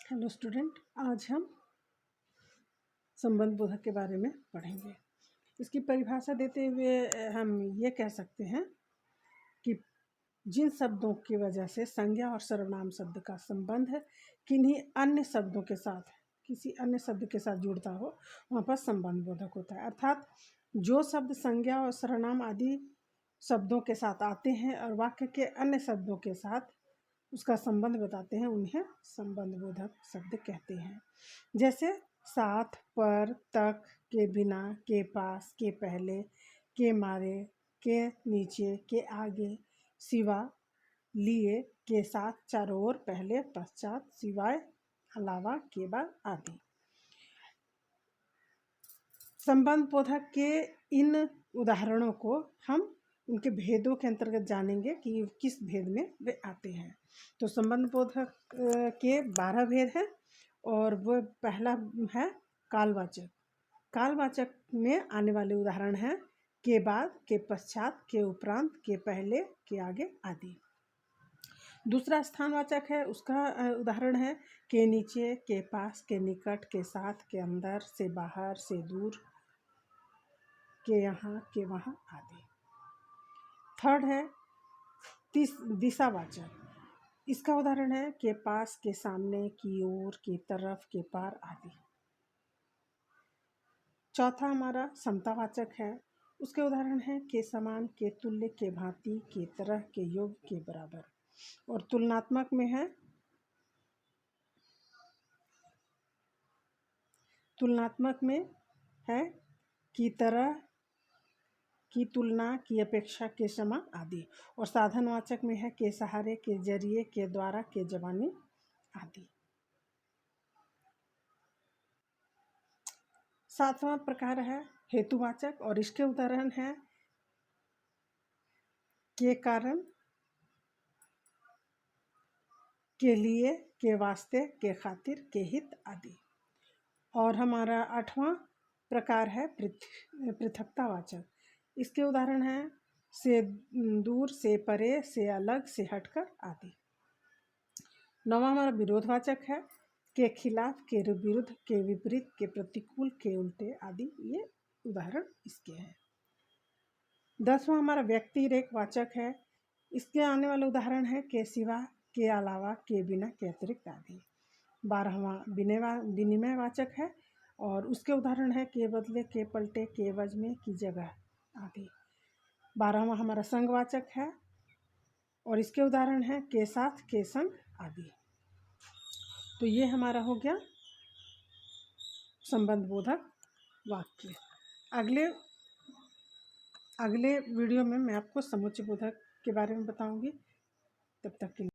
Hello student, आज हम संबंध बोधक के बारे में पढ़ेंगे। इसकी परिभाषा देते हुए हम ये कह सकते हैं कि जिन शब्दों की वजह से संज्ञा और सर्वनाम शब्द का संबंध किन्हीं अन्य शब्दों के साथ, किसी अन्य शब्द के साथ जुड़ता हो, वहाँ पर संबंध बोधक होता है। अर्थात जो शब्द संज्ञा और सर्वनाम आदि शब्दों के साथ आते हैं और वाक्य के अन्य शब्दों के साथ उसका संबंध बताते हैं, उन्हें संबंध बोधक शब्द कहते हैं। जैसे साथ, पर, तक, के बिना, के पास, के पहले, के मारे, के नीचे, के आगे, सिवा, लिए, के साथ, चारों ओर, पहले, पश्चात, सिवाय, अलावा, के बाद आदि। संबंध बोधक के इन उदाहरणों को हम उनके भेदों के अंतर्गत जानेंगे कि किस भेद में वे आते हैं। तो संबंध बोधक के 12 भेद हैं और वो पहला है कालवाचक। कालवाचक में आने वाले उदाहरण हैं के बाद, के पश्चात, के उपरांत, के पहले, के आगे आदि। दूसरा स्थानवाचक है, उसका उदाहरण है के नीचे, के पास, के निकट, के साथ, के अंदर, से बाहर, से दूर, के यहाँ, के वहाँ आदि। थर्ड है दिशावाचक। इसका उदाहरण है के पास, के सामने, की ओर, के तरफ, के पार आदि। चौथा हमारा समतावाचक है। उसके उदाहरण है के समान, के तुल्य, के भांति, के तरह, के योग्य, के बराबर। और तुलनात्मक में है की तरह, की तुलना, की अपेक्षा, के समान आदि। और साधनवाचक में है के सहारे, के जरिए, के द्वारा, के जवानी आदि। सातवां प्रकार है हेतुवाचक और इसके उदाहरण हैं के कारण, के लिए, के वास्ते, के खातिर, के हित आदि। और हमारा 8वां प्रकार है पृथकतावाचक। इसके उदाहरण हैं से दूर, से परे, से अलग, से हटकर आदि। 9वां हमारा विरोधवाचक है के खिलाफ, के विरुद्ध, के विपरीत, के प्रतिकूल, के उल्टे आदि। ये उदाहरण इसके हैं। 10वां हमारा व्यक्तिरेखवाचक है। इसके आने वाले उदाहरण है के सिवा, के अलावा, के बिना, के अतिरिक्त आदि। 12वां विनिमयवाचक है और उसके उदाहरण है के बदले, के पलटे, के एवज में, की जगह आदि। 12वां हमारा संघवाचक है और इसके उदाहरण है के साथ, के संग आदि। तो ये हमारा हो गया संबंध बोधक वाक्य। अगले वीडियो में मैं आपको समुच्चय बोधक के बारे में बताऊंगी। तब तक के लिए